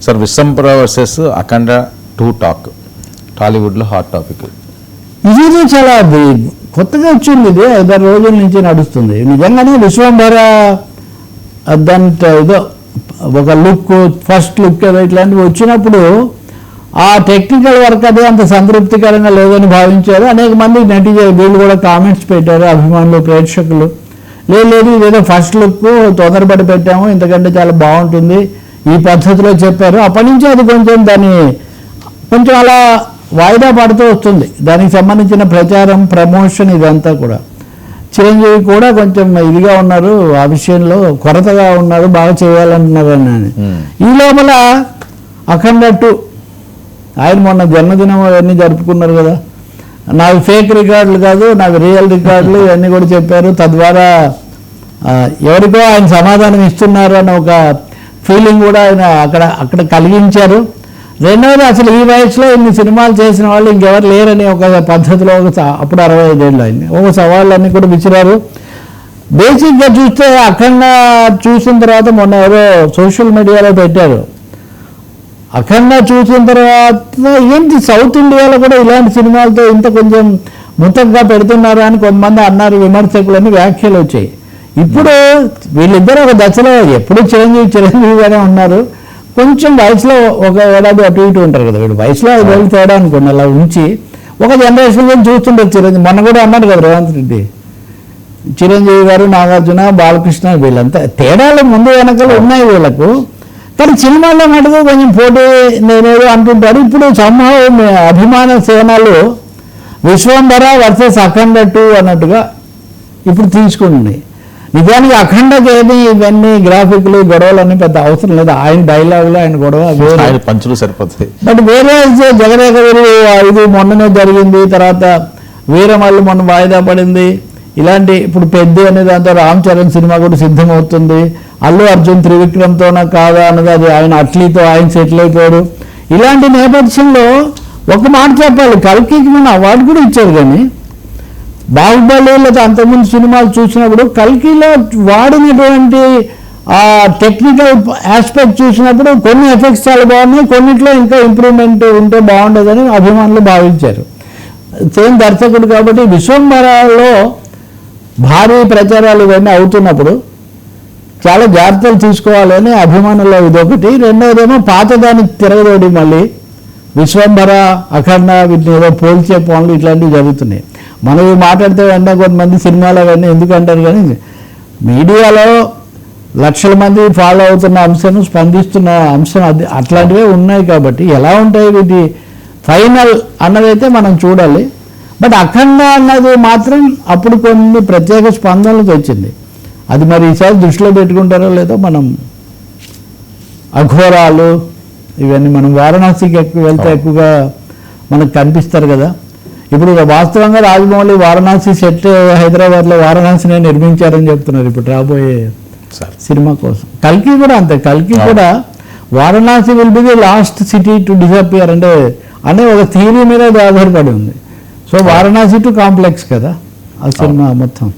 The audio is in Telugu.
సార్ విశ్వంబర వర్సెస్ అఖండ 2 టాక్ టాలీవుడ్లో హాట్ టాపిక్. ఇది చాలా కొత్తగా వచ్చింది, ఇది 5-6 రోజుల నుంచి నడుస్తుంది. నిజంగానే విశ్వంబర దాంట్లో ఏదో ఒక లుక్, ఫస్ట్ లుక్ ఏదో ఇట్లాంటివి వచ్చినప్పుడు ఆ టెక్నికల్ వర్క్ అదే అంత సంతృప్తికరంగా లేదని భావించారు అనేక మంది నటిజన్. వీళ్ళు కూడా కామెంట్స్ పెట్టారు, అభిమానులు, ప్రేక్షకులు. లేదు ఇదేదో ఫస్ట్ లుక్ తొందరపడి పెట్టాము, ఇంతకంటే చాలా బాగుంటుంది ఈ పద్ధతిలో చెప్పారు. అప్పటి నుంచి అది కొంచెం అలా వాయిదా పడుతూ వస్తుంది. దానికి సంబంధించిన ప్రచారం, ప్రమోషన్ ఇదంతా కూడా. చిరంజీవి కూడా కొంచెం ఇదిగా ఉన్నారు, ఆ విషయంలో కొరతగా ఉన్నారు, బాగా చేయాలంటున్నారు అని. ఈ లోపల అఖండ 2 ఆయన మొన్న జన్మదినం అవన్నీ జరుపుకున్నారు కదా, నాకు ఫేక్ రికార్డులు కాదు, నాకు రియల్ రికార్డులు ఇవన్నీ కూడా చెప్పారు. తద్వారా ఎవరికో ఆయన సమాధానం ఇస్తున్నారు అన్న ఒక ఫీలింగ్ కూడా ఆయన అక్కడ కలిగించారు. రెండవది, అసలు ఈ వయసులో ఇన్ని సినిమాలు చేసిన వాళ్ళు ఇంకెవరు లేరని ఒక పద్ధతిలో అప్పుడు 65 ఏళ్ళు అయింది, ఒక సవాళ్ళన్నీ కూడా విసిరారు. బేసిక్గా చూస్తే అఖండ చూసిన తర్వాత మొన్న ఎవరో సోషల్ మీడియాలో పెట్టారు, అఖండ చూసిన తర్వాత ఏంటి సౌత్ ఇండియాలో కూడా ఇలాంటి సినిమాలతో ఇంత కొంచెం ముతగ్గా పెడుతున్నారు అని కొంతమంది అన్నారు, విమర్శకులని వ్యాఖ్యలు వచ్చాయి. ఇప్పుడు వీళ్ళిద్దరూ ఒక దశలో ఎప్పుడు చిరంజీవిగానే ఉన్నారు, కొంచెం వయసులో ఒక ఏడాది అటు ఇటు ఉంటారు కదా, వీళ్ళు వయసులో 5 ఏళ్ళు తేడా అనుకోండి, అలా ఉంచి ఒక జనరేషన్ చూస్తుంటారు. చిరంజీవి మొన్న కూడా అన్నారు కదా రేవంత్ రెడ్డి, చిరంజీవి గారు, నాగార్జున, బాలకృష్ణ వీళ్ళంతా తేడాలు ముందు వెనకలు ఉన్నాయి వీళ్ళకు. కానీ సినిమాల్లో మటుకు కొంచెం పోటీ నేనేదో అంటుంటారు. ఇప్పుడు సంభవం అభిమాన సేనలు విశ్వంబర వర్సెస్ అఖండ 2 అన్నట్టుగా ఇప్పుడు తీసుకుంది. నిజానికి అఖండకి ఏమి ఇవన్నీ గ్రాఫిక్లు గొడవలన్నీ పెద్ద అవసరం లేదు, ఆయన డైలాగులు, ఆయన గొడవ, ఆయన పంచులు సరిపోతాయి. బట్ వేరే జగదేక వీరు ఇది మొన్ననే జరిగింది, తర్వాత వీరమల్లు మొన్న వాయిదా పడింది. ఇలాంటి ఇప్పుడు పెద్ద అనే దాంతో రామ్ చరణ్ సినిమా కూడా సిద్ధమవుతుంది. అల్లు అర్జున్ త్రివిక్రమ్తోనా కాదా అన్నది, అది ఆయన అట్లీతో ఆయన సెటిల్ అయిపోయాడు. ఇలాంటి నేపథ్యంలో ఒక మాట చెప్పాలి, కల్కికి మన అవార్డు కూడా ఇచ్చారు. కానీ బాహుబలిలో అంతకుముందు సినిమాలు చూసినప్పుడు కల్కిలో వాడినటువంటి ఆ టెక్నికల్ ఆస్పెక్ట్ చూసినప్పుడు కొన్ని ఎఫెక్ట్స్ చాలా బాగున్నాయి, కొన్నిట్లో ఇంకా ఇంప్రూవ్మెంట్ ఉంటే బాగుండేదని అభిమానులు భావించారు. సేమ్ దర్శకుడు కాబట్టి విశ్వంబరలో భారీ ప్రచారాలు ఇవన్నీ అవుతున్నప్పుడు చాలా జాగ్రత్తలు తీసుకోవాలని అభిమానుల్లో ఇదొకటి. రెండవదేమో పాతదాన్ని తిరగదోడి మళ్ళీ విశ్వంబర, అఖండ వీటిని ఏదో పోల్చే పనులు ఇట్లాంటివి జరుగుతున్నాయి. మనం మాట్లాడితే వెంటనే కొంతమంది సినిమాలు అవన్నీ ఎందుకంటారు, కానీ మీడియాలో లక్షల మంది ఫాలో అవుతున్న అంశం, స్పందిస్తున్న అంశం అది అట్లాంటివే ఉన్నాయి. కాబట్టి ఎలా ఉంటాయి వీటి ఫైనల్ అన్నదైతే మనం చూడాలి. బట్ అఖండ అన్నది మాత్రం అప్పుడు కొన్ని ప్రత్యేక స్పందనలు తెచ్చింది. అది మరి ఈసారి దృష్టిలో పెట్టుకుంటారో లేదో. మనం అఘోరాలు ఇవన్నీ మనం వారణాసికి వెళ్తే ఎక్కువగా మనకు కనిపిస్తారు కదా. ఇప్పుడు వాస్తవంగా రాజమౌళి వారణాసి సెట్ హైదరాబాద్లో వారణాసినే నిర్మించారని చెప్తున్నారు ఇప్పుడు రాబోయే సినిమా కోసం. కల్కి కూడా అంతే, కల్కి కూడా Varanasi will be the last city to disappear అనే ఒక థియరీ మీద ఆధారపడి ఉంది. సో వారణాసి టు కాంప్లెక్స్ కదా ఆ సినిమా మొత్తం.